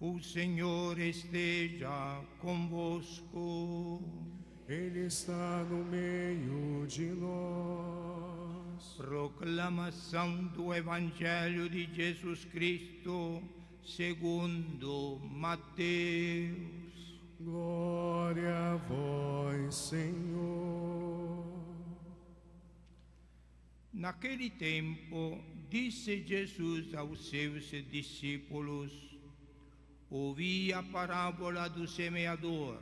O Senhor esteja convosco. Ele está no meio de nós. Proclamação do Evangelho de Jesus Cristo segundo Mateus. Glória a vós, Senhor. Naquele tempo, disse Jesus aos seus discípulos: ouvi a parábola do semeador.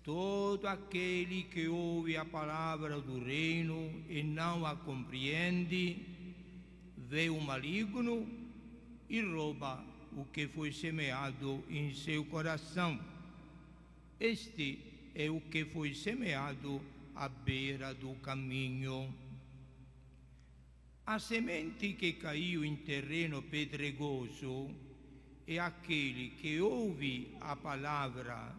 Todo aquele que ouve a palavra do reino e não a compreende, vê o maligno e rouba o que foi semeado em seu coração. Este é o que foi semeado à beira do caminho. A semente que caiu em terreno pedregoso é aquele que ouve a palavra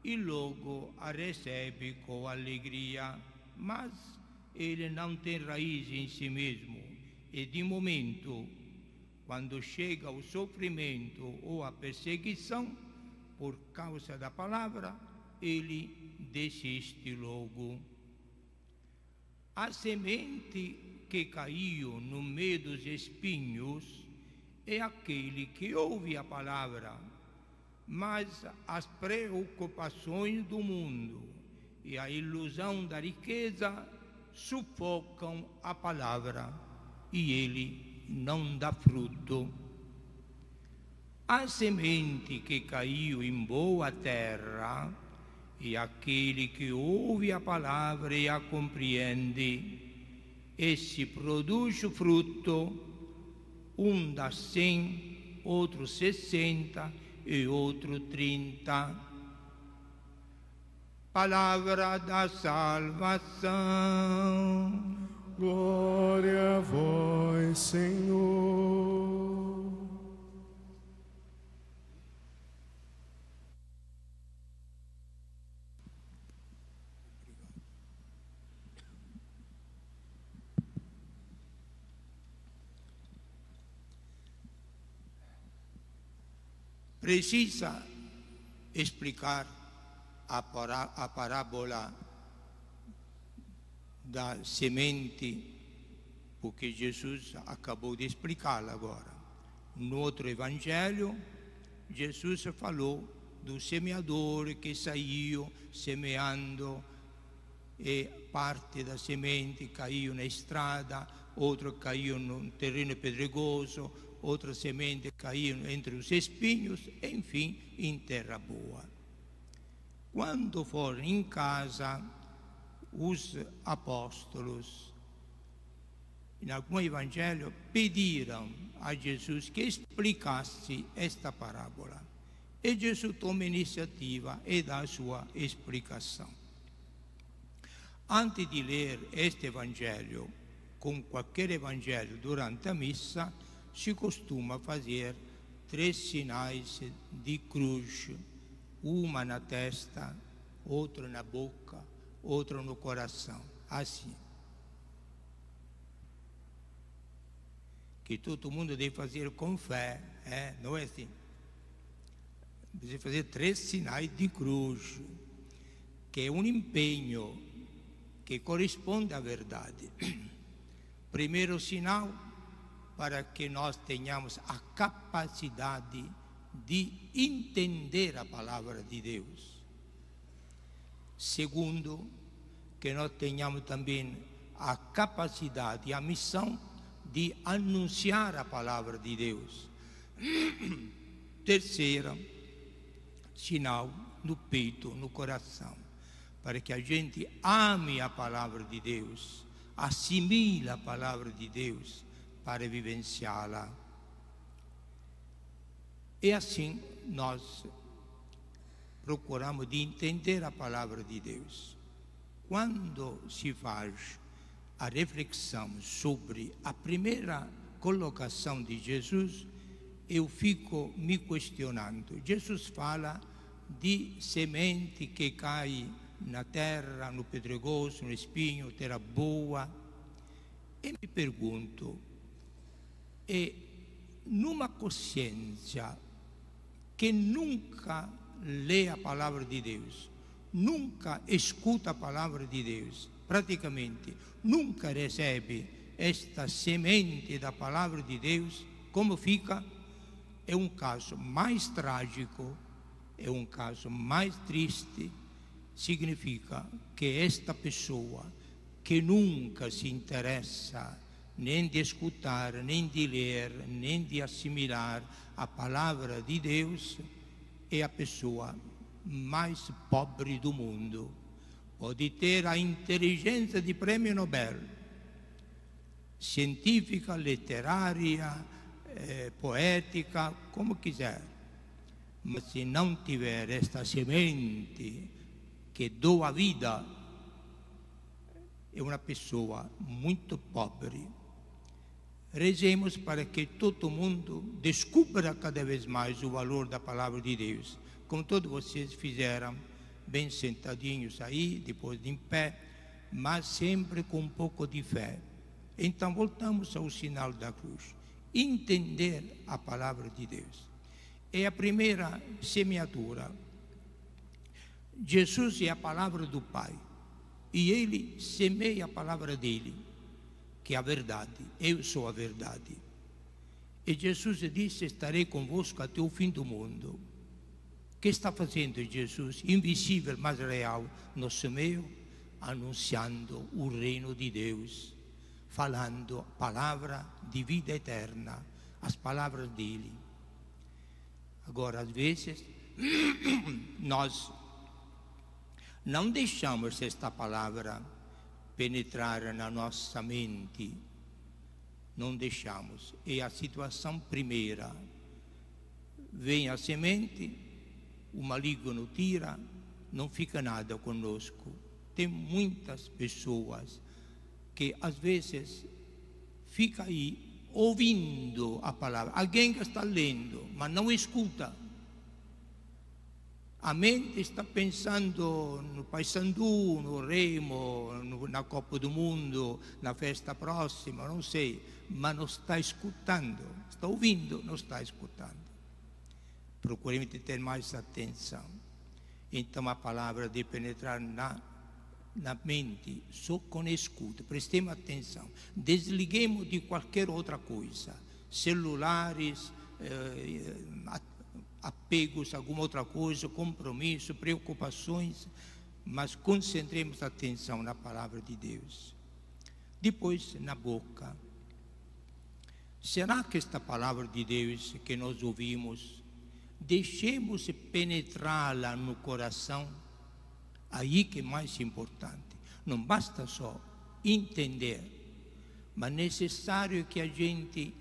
e logo a recebe com alegria, mas ele não tem raiz em si mesmo e de momento, quando chega o sofrimento ou a perseguição por causa da palavra, ele desiste logo. A semente que caiu no meio dos espinhos é aquele que ouve a palavra, mas as preocupações do mundo e a ilusão da riqueza sufocam a palavra e ele não dá fruto. A semente que caiu em boa terra é aquele que ouve a palavra e a compreende. Esse produz fruto, um dá 100, outro 60 e outro 30. Palavra da salvação. Glória a vós, Senhor. Precisa explicar a parábola da semente, porque Jesus acabou de explicá-la agora. No outro evangelho, Jesus falou do semeador que saiu semeando e parte da semente caiu na estrada, outra caiu no terreno pedregoso, outra semente caiu entre os espinhos, enfim, em terra boa. Quando foram em casa, os apóstolos, em algum evangelho, pediram a Jesus que explicasse esta parábola. E Jesus toma iniciativa e dá a sua explicação. Antes de ler este evangelho, com qualquer evangelho durante a missa, se costuma fazer 3 sinais de cruz, uma na testa, outro na boca, outro no coração, assim. Que todo mundo deve fazer com fé, não é assim? Deve fazer 3 sinais de cruz, que é um empenho que corresponde à verdade. Primeiro sinal, para que nós tenhamos a capacidade de entender a palavra de Deus. Segundo, que nós tenhamos também a capacidade e a missão de anunciar a palavra de Deus. Terceiro, sinal no peito, no coração, para que a gente ame a palavra de Deus, assimile a palavra de Deus, para vivenciá-la. E assim nós procuramos de entender a palavra de Deus. Quando se faz a reflexão sobre a primeira colocação de Jesus, eu fico me questionando. Jesus fala de semente que cai na terra, no pedregoso, no espinho, terra boa. E me pergunto, e numa consciência que nunca lê a palavra de Deus, nunca escuta a palavra de Deus, praticamente nunca recebe esta semente da palavra de Deus, como fica? É um caso mais trágico, é um caso mais triste. Significa que esta pessoa que nunca se interessa nem de escutar, nem de ler, nem de assimilar a palavra de Deus, é a pessoa mais pobre do mundo. Pode ter a inteligência de prêmio Nobel, científica, literária, poética, como quiser. Mas se não tiver esta semente que doa a vida, é uma pessoa muito pobre. Rezemos para que todo mundo descubra cada vez mais o valor da palavra de Deus, como todos vocês fizeram, bem sentadinhos aí, depois de em pé, mas sempre com um pouco de fé. Então voltamos ao sinal da cruz. Entender a palavra de Deus é a primeira semeadura. Jesus é a palavra do Pai e Ele semeia a palavra dEle, que é a verdade. Eu sou a verdade. E Jesus disse: estarei convosco até o fim do mundo. O que está fazendo Jesus, invisível mas real, no seu meio? Anunciando o reino de Deus, falando a palavra de vida eterna, as palavras dEle. Agora, às vezes, nós não deixamos esta palavra penetrar na nossa mente. Não deixamos. É a situação primeira. Vem a semente, o maligno tira, não fica nada conosco. Tem muitas pessoas que às vezes fica aí ouvindo a palavra. Alguém que está lendo, mas não escuta. A mente está pensando no Paysandu, no Remo, na Copa do Mundo, na festa próxima, não sei, mas não está escutando. Está ouvindo, não está escutando. Procuremos ter mais atenção. Então a palavra deve penetrar na mente só com escuta. Prestemos atenção. Desliguemos de qualquer outra coisa. Celulares, apegos a alguma outra coisa, compromisso, preocupações, mas concentremos a atenção na palavra de Deus. Depois, na boca. Será que esta palavra de Deus que nós ouvimos, deixemos penetrá-la no coração? Aí que é mais importante. Não basta só entender, mas é necessário que a gente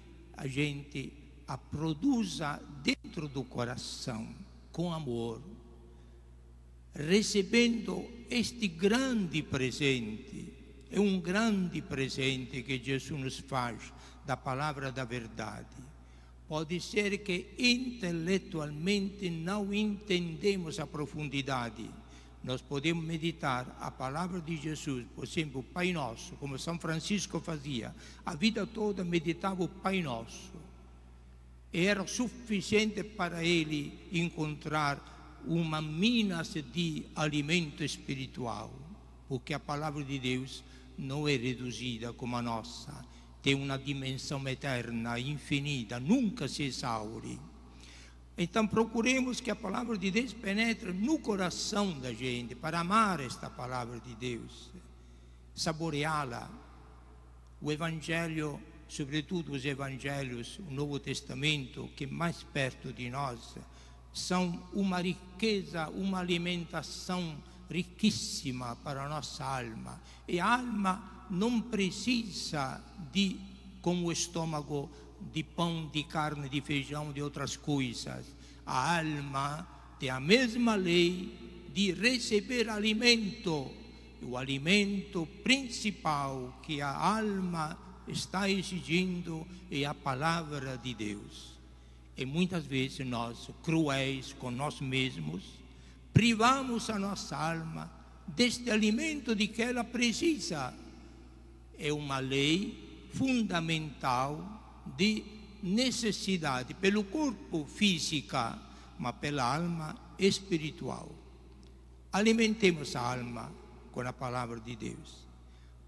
a produza dentro do coração, com amor, recebendo este grande presente. É um grande presente que Jesus nos faz, da palavra da verdade. Pode ser que intelectualmente não entendemos a profundidade. Nós podemos meditar a palavra de Jesus, por exemplo, o Pai Nosso, como São Francisco fazia. A vida toda meditava o Pai Nosso. Era suficiente para ele encontrar uma mina de alimento espiritual, porque a palavra de Deus não é reduzida como a nossa, tem uma dimensão eterna, infinita, nunca se exaure. Então procuremos que a palavra de Deus penetre no coração da gente, para amar esta palavra de Deus, saboreá-la. O Evangelho, sobretudo os Evangelhos, o Novo Testamento, que é mais perto de nós, são uma riqueza, uma alimentação riquíssima para a nossa alma. E a alma não precisa de, como o estômago, de pão, de carne, de feijão, de outras coisas. A alma tem a mesma lei de receber alimento. O alimento principal que a alma está exigindo é a palavra de Deus. E muitas vezes nós, cruéis com nós mesmos, privamos a nossa alma deste alimento de que ela precisa. É uma lei fundamental de necessidade pelo corpo física, mas pela alma espiritual. Alimentemos a alma com a palavra de Deus.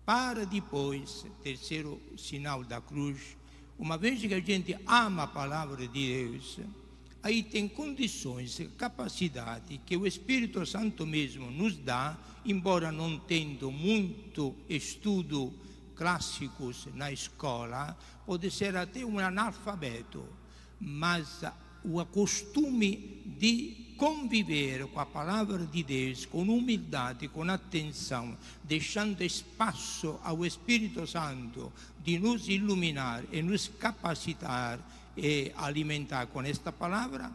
Para depois, terceiro sinal da cruz, uma vez que a gente ama a palavra de Deus, aí tem condições, capacidade que o Espírito Santo mesmo nos dá, embora não tendo muito estudo clássicos na escola, pode ser até um analfabeto, mas o costume de conviver com a palavra de Deus, com humildade, com atenção, deixando espaço ao Espírito Santo de nos iluminar e nos capacitar e alimentar com esta palavra,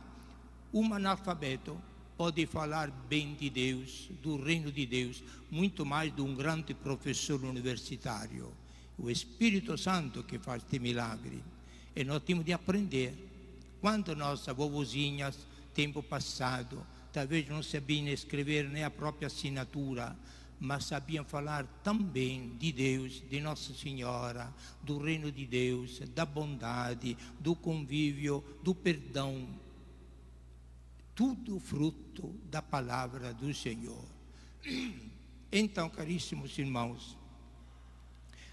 um analfabeto pode falar bem de Deus, do reino de Deus, muito mais de um grande professor universitário. O Espírito Santo que faz este milagre. E nós temos de aprender. Quando nossas vovozinhas, tempo passado, talvez não sabiam escrever nem a própria assinatura, mas sabiam falar também de Deus, de Nossa Senhora, do reino de Deus, da bondade, do convívio, do perdão. Tudo fruto da palavra do Senhor. Então, caríssimos irmãos,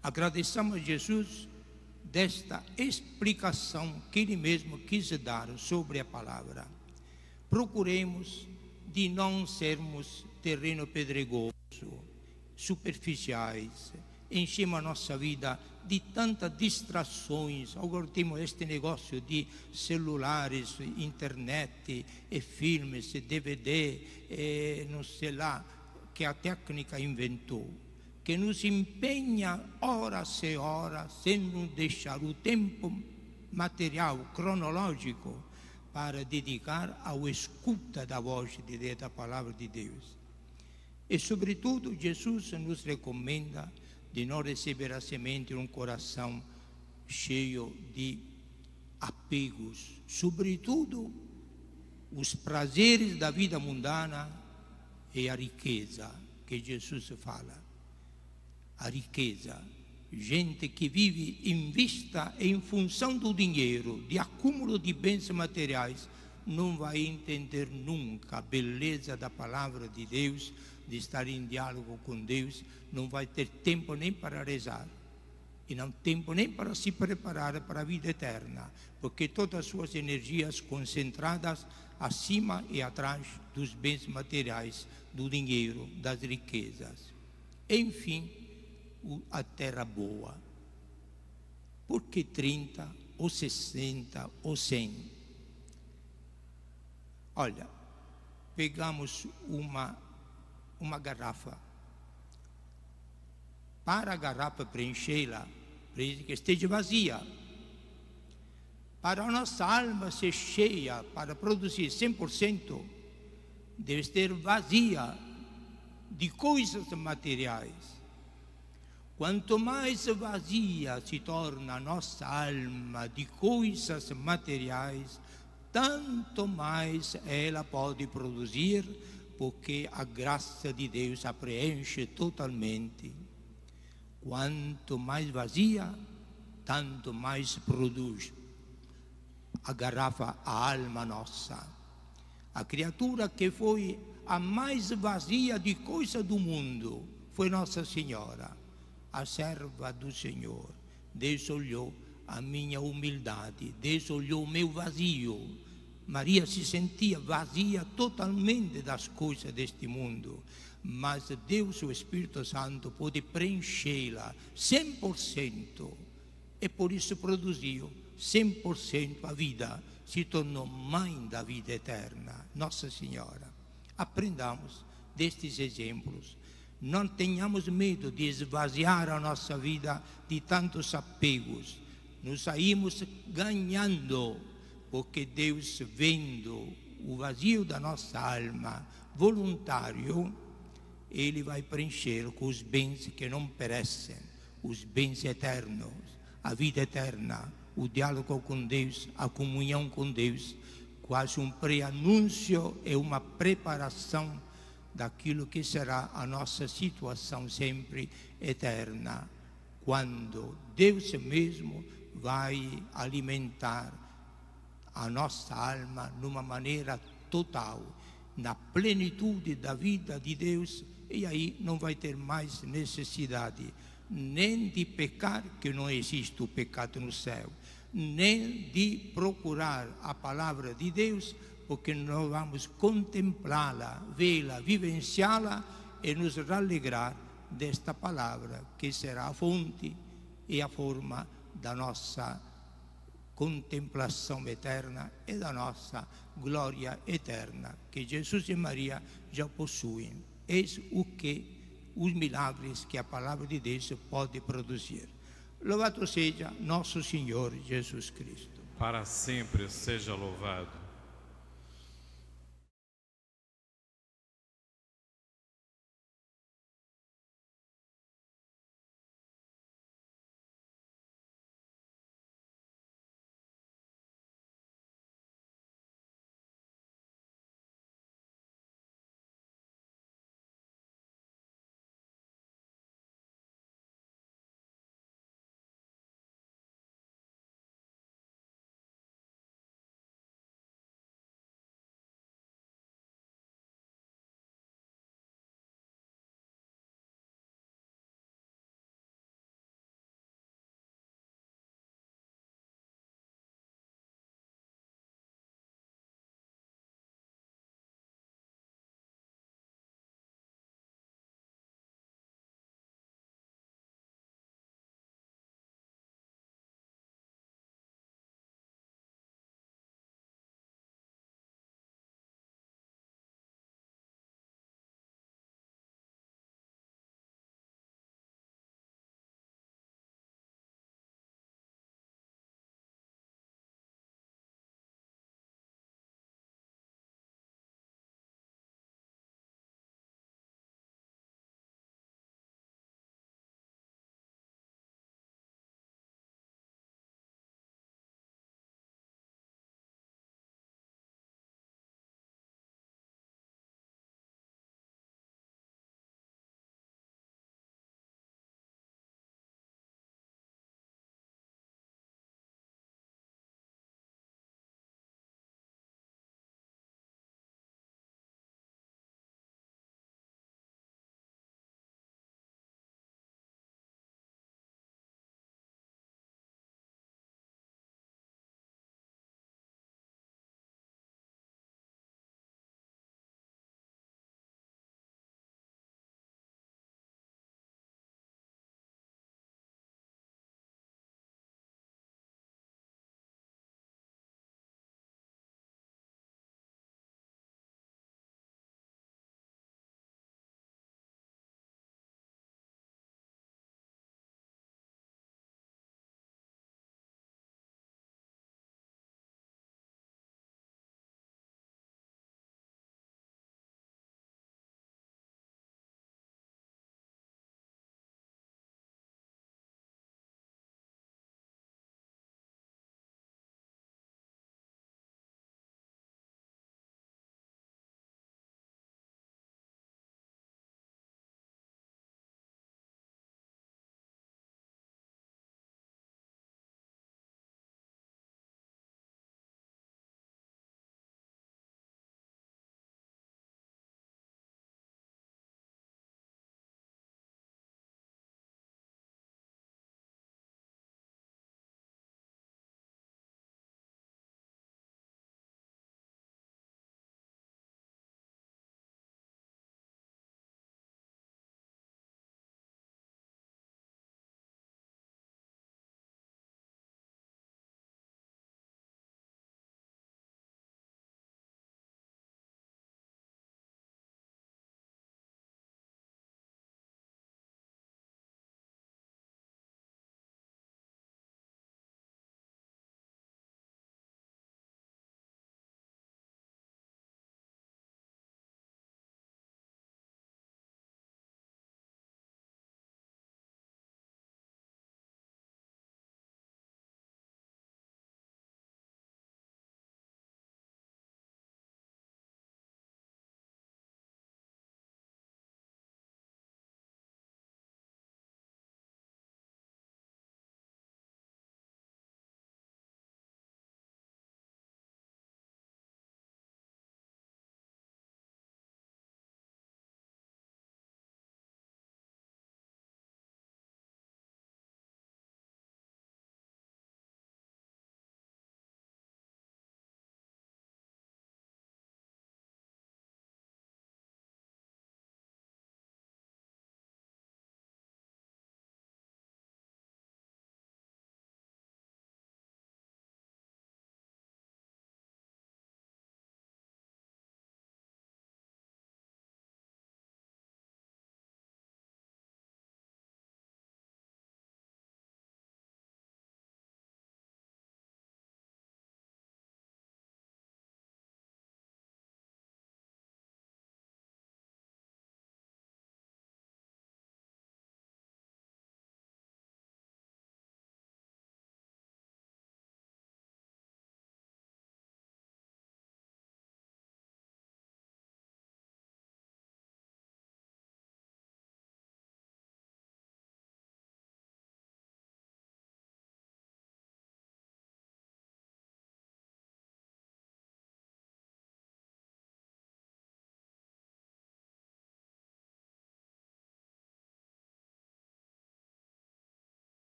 agradeçamos a Jesus desta explicação que Ele mesmo quis dar sobre a palavra. Procuremos de não sermos terreno pedregoso, superficiais, enchemos a nossa vida de tantas distrações. Agora temos este negócio de celulares, internet, e filmes, e DVD, não sei lá, que a técnica inventou, que nos empenha horas e horas, sem nos deixar o tempo material, cronológico, para dedicar ao escuta da voz de Deus, da palavra de Deus. E, sobretudo, Jesus nos recomenda de não receber a semente em um coração cheio de apegos, sobretudo os prazeres da vida mundana e a riqueza que Jesus fala. A riqueza, gente que vive em vista e em função do dinheiro, de acúmulo de bens materiais, não vai entender nunca a beleza da palavra de Deus, de estar em diálogo com Deus, não vai ter tempo nem para rezar, e não tempo nem para se preparar para a vida eterna, porque todas as suas energias concentradas acima e atrás dos bens materiais, do dinheiro, das riquezas. Enfim, a terra boa. Por que 30, ou 60, ou 100? Olha, pegamos uma garrafa. Para a garrafa preenchê-la, precisa que esteja vazia. Para a nossa alma ser cheia, para produzir 100%, deve ser vazia de coisas materiais. Quanto mais vazia se torna a nossa alma de coisas materiais, tanto mais ela pode produzir, porque a graça de Deus a preenche totalmente. Quanto mais vazia, tanto mais produz a garrafa, a alma nossa. A criatura que foi a mais vazia de coisa do mundo foi Nossa Senhora, a serva do Senhor. Deus olhou a minha humildade, Deus olhou o meu vazio. Maria se sentia vazia totalmente das coisas deste mundo, mas Deus, o Espírito Santo, pôde preenchê-la 100%, e por isso produziu 100% a vida, se tornou mãe da vida eterna, Nossa Senhora. Aprendamos destes exemplos. Não tenhamos medo de esvaziar a nossa vida de tantos apegos. Nos saímos ganhando, porque Deus, vendo o vazio da nossa alma, voluntário, Ele vai preencher com os bens que não perecem, os bens eternos, a vida eterna, o diálogo com Deus, a comunhão com Deus, quase um pré-anúncio e uma preparação daquilo que será a nossa situação sempre eterna, quando Deus mesmo vai alimentar a nossa alma numa maneira total, na plenitude da vida de Deus, e aí não vai ter mais necessidade nem de pecar, que não existe o pecado no céu, nem de procurar a palavra de Deus, porque nós vamos contemplá-la, vê-la, vivenciá-la e nos alegrar desta palavra, que será a fonte e a forma da nossa contemplação eterna e da nossa glória eterna, que Jesus e Maria já possuem. Eis os milagres que a palavra de Deus pode produzir. Louvado seja nosso Senhor Jesus Cristo. Para sempre seja louvado.